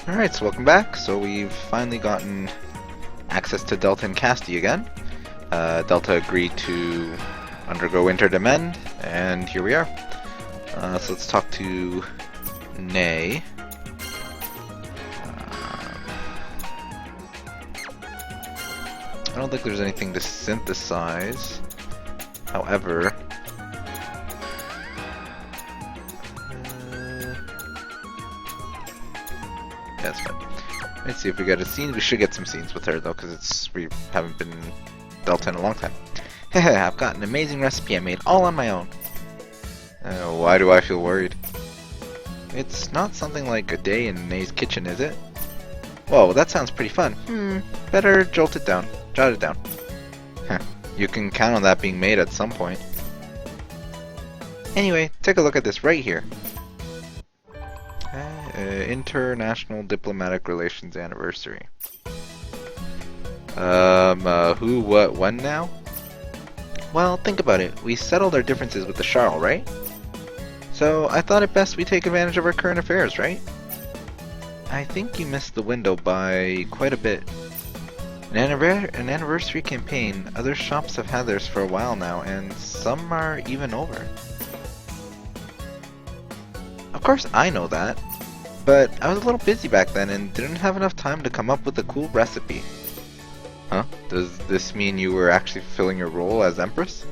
Alright, so welcome back. So we've finally gotten access to Delta and Casty again. Delta agreed to undergo Winter Demand, and here we are. So let's talk to Nay. I don't think there's anything to synthesize. However, that's fine. Let's see if we get a scene. We should get some scenes with her though, because we haven't been Delta in a long time. Hehe, I've got an amazing recipe I made all on my own. Why do I feel worried? It's not something like a day in Nay's kitchen, is it? Whoa, that sounds pretty fun. Better jot it down. You can count on that being made at some point. Anyway, take a look at this right here. International Diplomatic Relations Anniversary. Who, what, when now? Well, think about it. We settled our differences with the Charl, right? So, I thought it best we take advantage of our current affairs, right? I think you missed the window by quite a bit. An anniversary campaign, other shops have had theirs for a while now, and some are even over. Of course I know that, but I was a little busy back then and didn't have enough time to come up with a cool recipe. Huh? Does this mean you were actually fulfilling your role as Empress?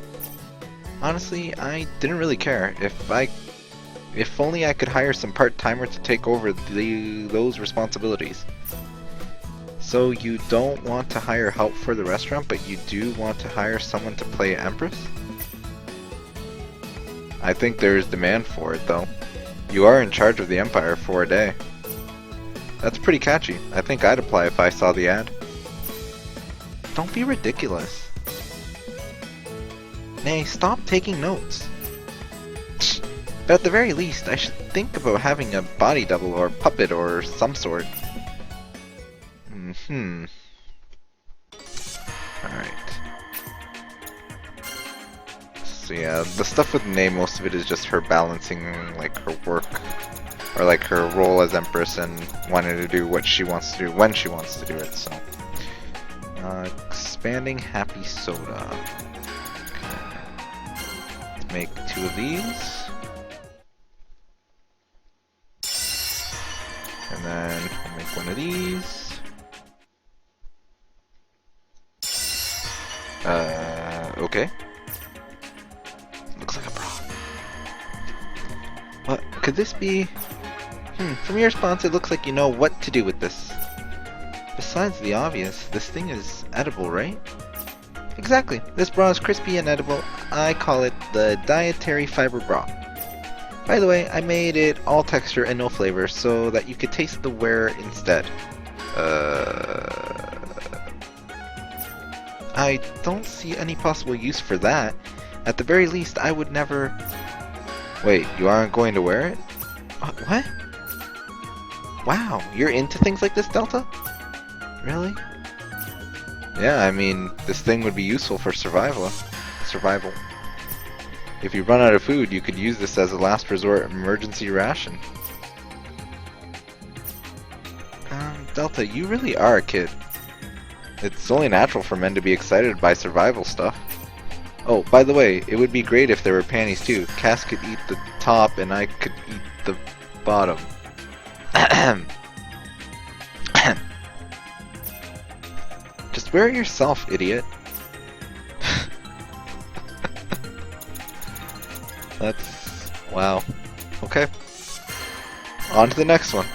Honestly, I didn't really care. If only I could hire some part-timers to take over those responsibilities. So you don't want to hire help for the restaurant, but you do want to hire someone to play Empress? I think there's demand for it though. You are in charge of the Empire for a day. That's pretty catchy. I think I'd apply if I saw the ad. Don't be ridiculous. Nay, stop taking notes. But at the very least, I should think about having a body double or puppet or some sort. Alright. So yeah, the stuff with Nay, most of it is just her balancing like her work or like her role as Empress and wanting to do what she wants to do when she wants to do it, so. Expanding Happy Soda. Okay. Make 2 of these. And then we'll make 1 of these. Okay. Looks like a bra. What could this be? From your response, it looks like you know what to do with this. Besides the obvious, this thing is edible, right? Exactly. This bra is crispy and edible. I call it the Dietary Fiber Bra. By the way, I made it all texture and no flavor so that you could taste the wearer instead. I don't see any possible use for that. At the very least, I would never... Wait, you aren't going to wear it? What? Wow, you're into things like this, Delta? Really? Yeah, I mean, this thing would be useful for survival. If you run out of food, you could use this as a last resort emergency ration. Delta, you really are a kid. It's only natural for men to be excited by survival stuff. Oh, by the way, it would be great if there were panties too. Cass could eat the top and I could eat the bottom. Just wear it yourself, idiot. That's... wow. Okay. On to the next one.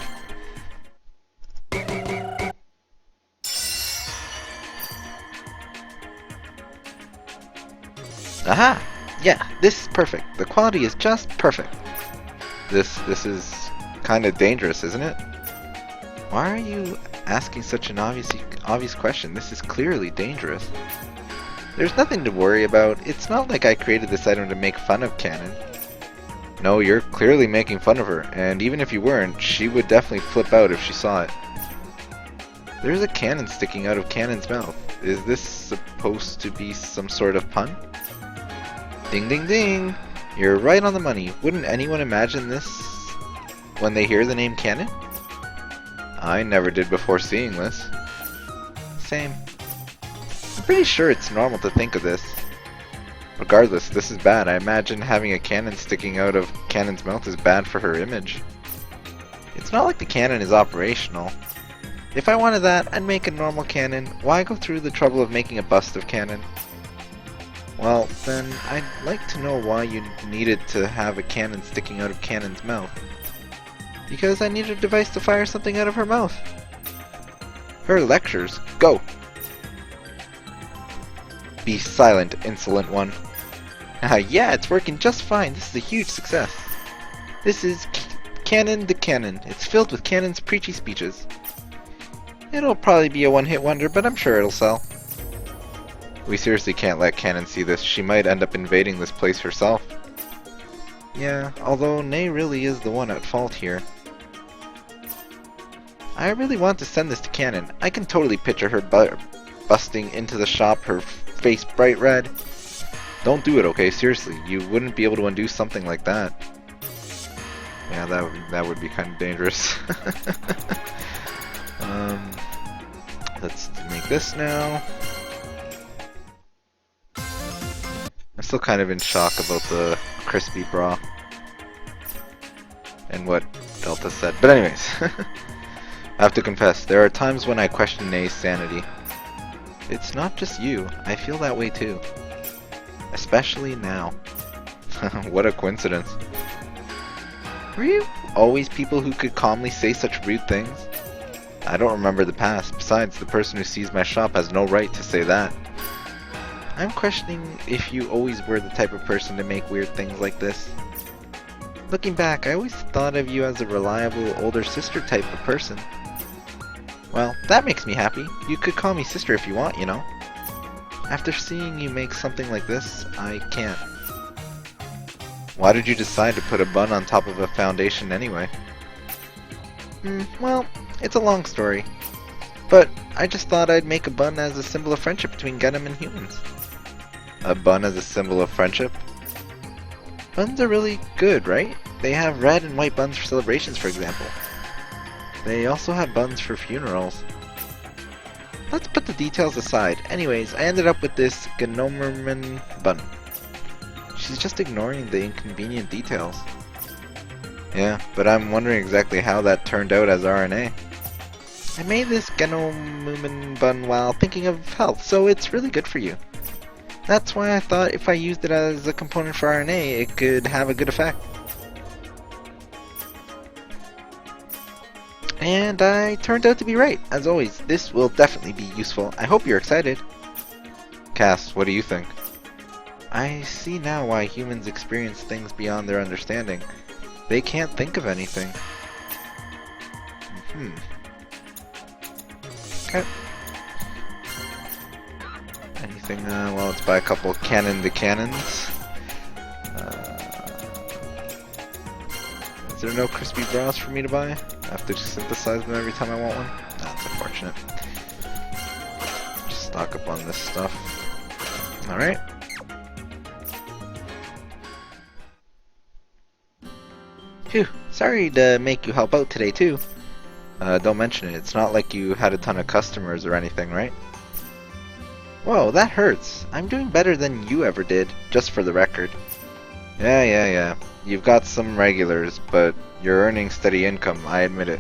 Aha! Yeah, this is perfect. The quality is just perfect. This is kind of dangerous, isn't it? Why are you asking such an obvious question? This is clearly dangerous. There's nothing to worry about. It's not like I created this item to make fun of Canon. No, you're clearly making fun of her, and even if you weren't, she would definitely flip out if she saw it. There's a cannon sticking out of Canon's mouth. Is this supposed to be some sort of pun? Ding ding ding! You're right on the money. Wouldn't anyone imagine this when they hear the name Canon? I never did before seeing this. Same. I'm pretty sure it's normal to think of this. Regardless, this is bad. I imagine having a cannon sticking out of Cannon's mouth is bad for her image. It's not like the cannon is operational. If I wanted that, I'd make a normal cannon. Why go through the trouble of making a bust of Cannon? Well, then I'd like to know why you needed to have a cannon sticking out of Cannon's mouth. Because I need a device to fire something out of her mouth. Her lectures. Go! Be silent, insolent one. Yeah, it's working just fine. This is a huge success. This is Cannon the Cannon. It's filled with Cannon's preachy speeches. It'll probably be a one-hit wonder, but I'm sure it'll sell. We seriously can't let Cannon see this. She might end up invading this place herself. Yeah, although Nay really is the one at fault here. I really want to send this to Cannon. I can totally picture her busting into the shop, her face bright red. Don't do it, okay? Seriously, you wouldn't be able to undo something like that. Yeah, that would be kind of dangerous. Let's make this now. I'm still kind of in shock about the crispy bra and what Delta said. But anyways, I have to confess, there are times when I question Nay's sanity. It's not just you, I feel that way too. Especially now. What a coincidence. Were you always people who could calmly say such rude things? I don't remember the past. Besides, the person who sees my shop has no right to say that. I'm questioning if you always were the type of person to make weird things like this. Looking back, I always thought of you as a reliable older sister type of person. Well, that makes me happy. You could call me sister if you want, you know. After seeing you make something like this, I can't. Why did you decide to put a bun on top of a foundation anyway? Well, it's a long story. But I just thought I'd make a bun as a symbol of friendship between Gundam and humans. A bun as a symbol of friendship? Buns are really good, right? They have red and white buns for celebrations, for example. They also have buns for funerals. Let's put the details aside. Anyways, I ended up with this Moomin Bun. She's just ignoring the inconvenient details. Yeah, but I'm wondering exactly how that turned out as RNA. I made this Moomin Bun while thinking of health, so it's really good for you. That's why I thought if I used it as a component for RNA, it could have a good effect. And I turned out to be right. As always, this will definitely be useful. I hope you're excited. Cass, what do you think? I see now why humans experience things beyond their understanding. They can't think of anything. Okay. Anything, well, let's buy a couple Cannon the Cannons. Is there no crispy bras for me to buy? I have to just synthesize them every time I want one? That's unfortunate. Just stock up on this stuff. Alright. Phew, sorry to make you help out today too. Don't mention it, it's not like you had a ton of customers or anything, right? Whoa, that hurts. I'm doing better than you ever did, just for the record. Yeah. You've got some regulars, but you're earning steady income, I admit it.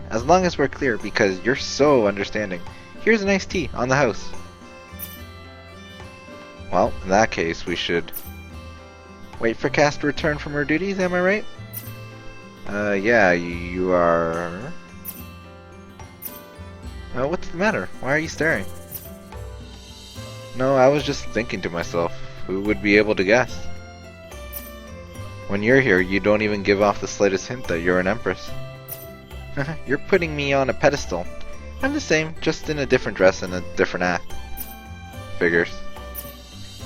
As long as we're clear, because you're so understanding. Here's a nice tea, on the house. Well, in that case, we should wait for Cass to return from her duties, am I right? Yeah, you are... what's the matter? Why are you staring? No, I was just thinking to myself, who would be able to guess? When you're here, you don't even give off the slightest hint that you're an empress. You're putting me on a pedestal. I'm the same, just in a different dress and a different act. Figures.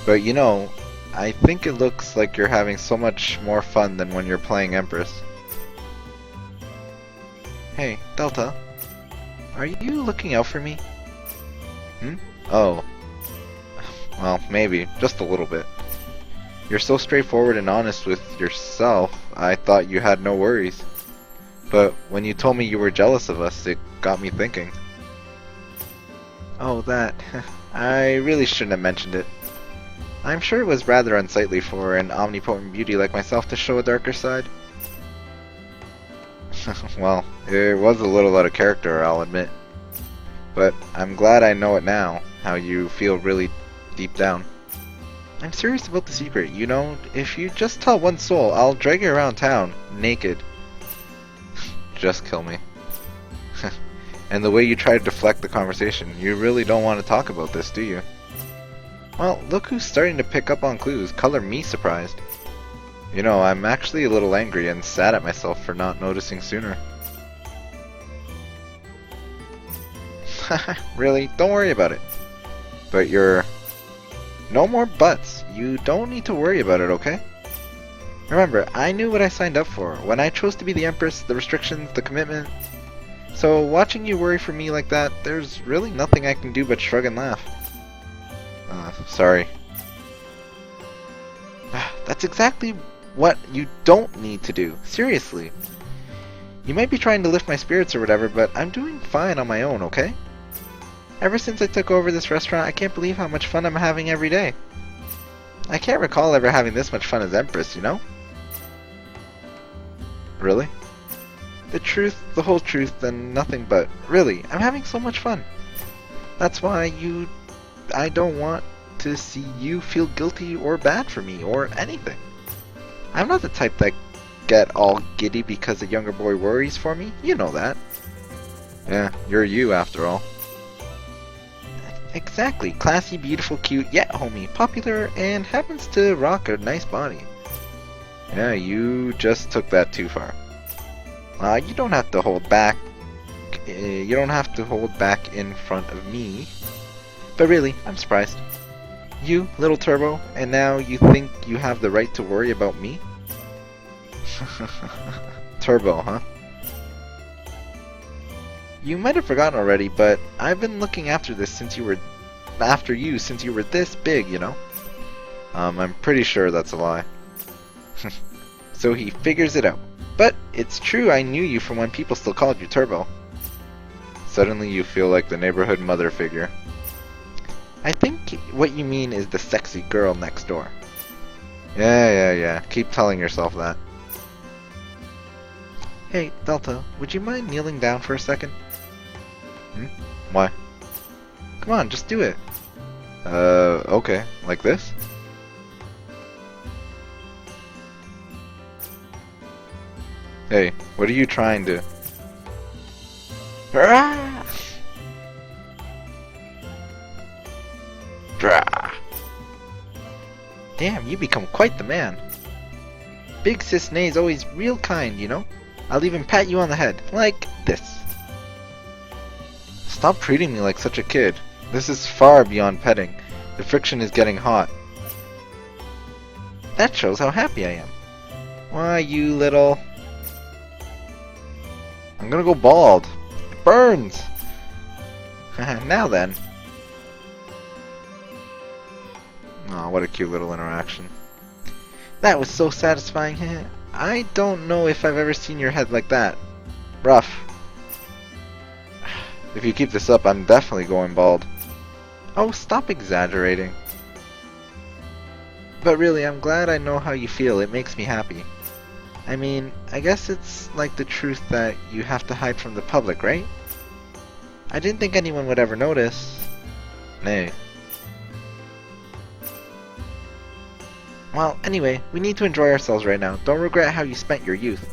But you know, I think it looks like you're having so much more fun than when you're playing Empress. Hey, Delta. Are you looking out for me? Oh. Well, maybe. Just a little bit. You're so straightforward and honest with yourself, I thought you had no worries. But when you told me you were jealous of us, it got me thinking. Oh, that. I really shouldn't have mentioned it. I'm sure it was rather unsightly for an omnipotent beauty like myself to show a darker side. Well, it was a little out of character, I'll admit. But I'm glad I know it now, how you feel really deep down. I'm serious about the secret, you know, if you just tell one soul, I'll drag you around town, naked. Just kill me. And the way you try to deflect the conversation, you really don't want to talk about this, do you? Well, look who's starting to pick up on clues, color me surprised. You know, I'm actually a little angry and sad at myself for not noticing sooner. Really? Don't worry about it. But you're... No more buts. You don't need to worry about it, okay? Remember, I knew what I signed up for. When I chose to be the Empress, the restrictions, the commitment. So watching you worry for me like that, there's really nothing I can do but shrug and laugh. Sorry. That's exactly what you don't need to do. Seriously. You might be trying to lift my spirits or whatever, but I'm doing fine on my own, okay? Ever since I took over this restaurant, I can't believe how much fun I'm having every day. I can't recall ever having this much fun as Empress, you know? Really? The truth, the whole truth, and nothing but. Really, I'm having so much fun. That's why I don't want to see you feel guilty or bad for me, or anything. I'm not the type that get all giddy because a younger boy worries for me. You know that. Yeah, you're you after all. Exactly. Classy, beautiful, cute, yet homey, popular, and happens to rock a nice body. Yeah, you just took that too far. You don't have to hold back. You don't have to hold back in front of me. But really, I'm surprised. You, little Turbo, and now you think you have the right to worry about me? Turbo, huh? You might have forgotten already, but I've been looking after you since you were this big, you know? I'm pretty sure that's a lie. So he figures it out. But it's true, I knew you from when people still called you Turbo. Suddenly you feel like the neighborhood mother figure. I think what you mean is the sexy girl next door. Yeah. Keep telling yourself that. Hey, Delta, would you mind kneeling down for a second? Why? Come on, just do it. Okay. Like this? Hey, what are you trying to... Ah! Drah. Damn, you become quite the man. Big Sis Nay's always real kind, you know? I'll even pat you on the head, like this. Stop treating me like such a kid. This is far beyond petting. The friction is getting hot. That shows how happy I am. Why, you little... I'm gonna go bald. It burns! Now then. Aw, what a cute little interaction. That was so satisfying. I don't know if I've ever seen your head like that. Rough. If you keep this up, I'm definitely going bald. Oh, stop exaggerating. But really, I'm glad I know how you feel. It makes me happy. I mean, I guess it's like the truth that you have to hide from the public, right? I didn't think anyone would ever notice. Nay. Well, anyway, we need to enjoy ourselves right now. Don't regret how you spent your youth.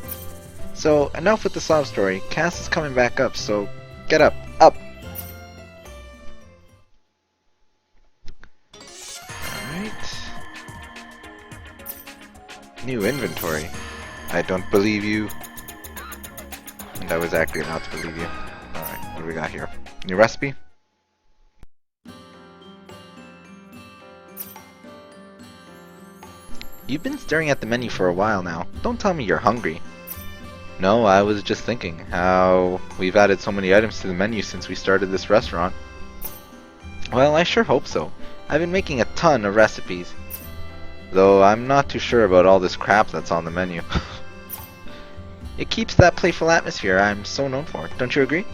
So, enough with the sob story. Cass is coming back up, so get up. Up! Alright. New inventory. I don't believe you. And I was actually not to believe you. Alright, what do we got here? New recipe? You've been staring at the menu for a while now. Don't tell me you're hungry. No, I was just thinking how we've added so many items to the menu since we started this restaurant. Well, I sure hope so. I've been making a ton of recipes. Though I'm not too sure about all this crap that's on the menu. It keeps that playful atmosphere I'm so known for. Don't you agree?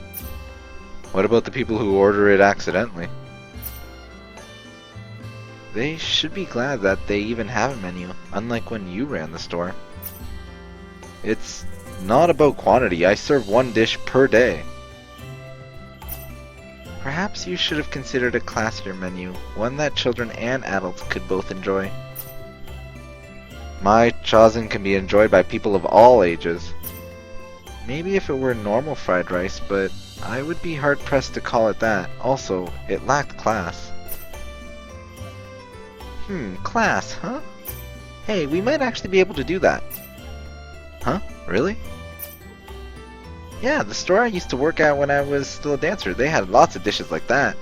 What about the people who order it accidentally? They should be glad that they even have a menu, unlike when you ran the store. It's not about quantity. I serve one dish per day. Perhaps you should have considered a classier menu, one that children and adults could both enjoy. My chazen can be enjoyed by people of all ages. Maybe if it were normal fried rice, but I would be hard-pressed to call it that. Also, it lacked class. Class, huh? Hey, we might actually be able to do that. Huh? Really? Yeah, the store I used to work at when I was still a dancer, they had lots of dishes like that.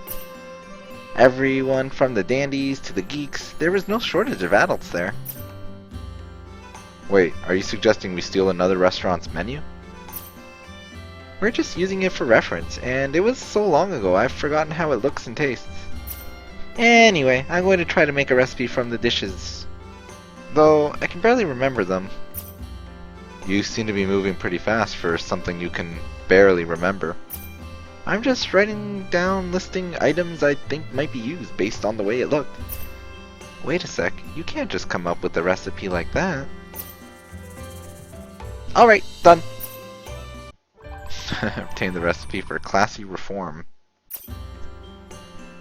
Everyone from the dandies to the geeks, there was no shortage of adults there. Wait, are you suggesting we steal another restaurant's menu? We're just using it for reference, and it was so long ago I've forgotten how it looks and tastes. Anyway, I'm going to try to make a recipe from the dishes, though I can barely remember them. You seem to be moving pretty fast for something you can barely remember. I'm just writing down listing items I think might be used based on the way it looked. Wait a sec, you can't just come up with a recipe like that. Alright, done. Obtain the recipe for classy reform.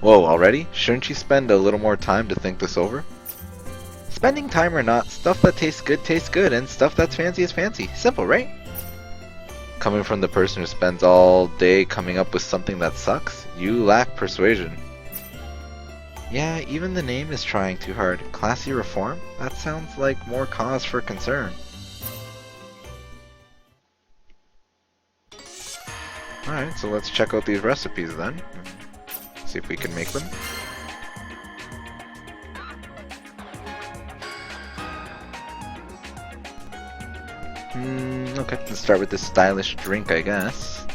Whoa, already? Shouldn't you spend a little more time to think this over? Spending time or not, stuff that tastes good, and stuff that's fancy is fancy. Simple, right? Coming from the person who spends all day coming up with something that sucks, you lack persuasion. Yeah, even the name is trying too hard. Classy reform? That sounds like more cause for concern. Alright, so let's check out these recipes then. See if we can make them. Okay, let's start with this stylish drink, I guess.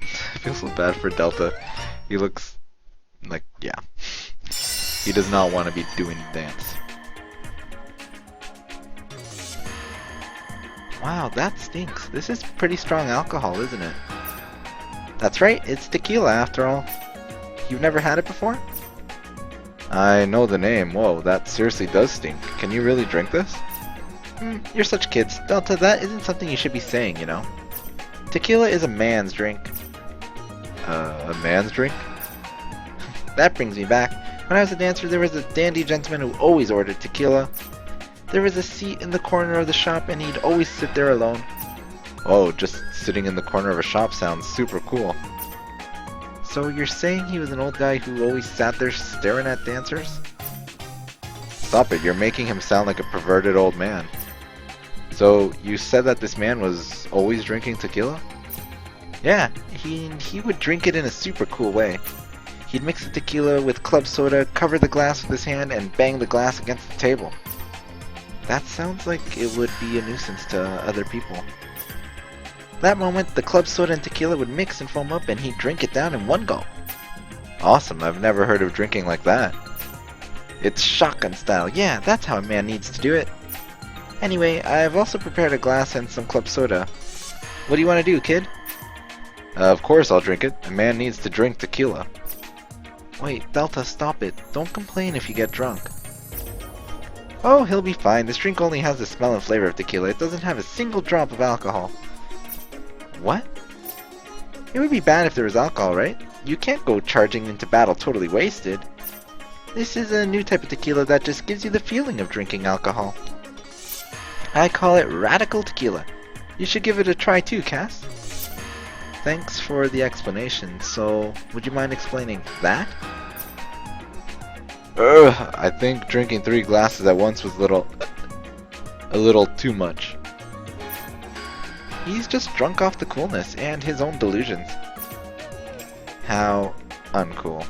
I feel so bad for Delta. He looks like, yeah. He does not want to be doing the dance. Wow, that stinks. This is pretty strong alcohol, isn't it? That's right, it's tequila after all. You've never had it before? I know the name. Whoa, that seriously does stink. Can you really drink this? You're such kids. Delta, that isn't something you should be saying, you know. Tequila is a man's drink. A man's drink? That brings me back. When I was a dancer, there was a dandy gentleman who always ordered tequila. There was a seat in the corner of the shop, and he'd always sit there alone. Oh, just sitting in the corner of a shop sounds super cool. So you're saying he was an old guy who always sat there staring at dancers? Stop it, you're making him sound like a perverted old man. So, you said that this man was always drinking tequila? Yeah, he would drink it in a super cool way. He'd mix the tequila with club soda, cover the glass with his hand, and bang the glass against the table. That sounds like it would be a nuisance to other people. That moment, the club soda and tequila would mix and foam up, and he'd drink it down in one gulp. Awesome, I've never heard of drinking like that. It's shotgun style. Yeah, that's how a man needs to do it. Anyway, I've also prepared a glass and some club soda. What do you want to do, kid? Of course I'll drink it. A man needs to drink tequila. Wait, Delta, stop it. Don't complain if you get drunk. Oh, he'll be fine. This drink only has the smell and flavor of tequila. It doesn't have a single drop of alcohol. What? It would be bad if there was alcohol, right? You can't go charging into battle totally wasted. This is a new type of tequila that just gives you the feeling of drinking alcohol. I call it radical tequila. You should give it a try too, Cass. Thanks for the explanation. So, would you mind explaining that? I think drinking 3 glasses at once was a little too much. He's just drunk off the coolness and his own delusions. How uncool.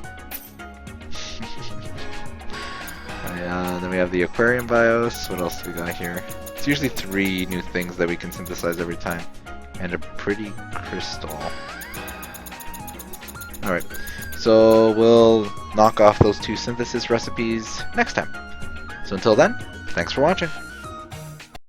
Then we have the aquarium bios. What else do we got here? It's usually 3 new things that we can synthesize every time. And a pretty crystal. Alright, so we'll knock off those 2 synthesis recipes next time. So until then, thanks for watching.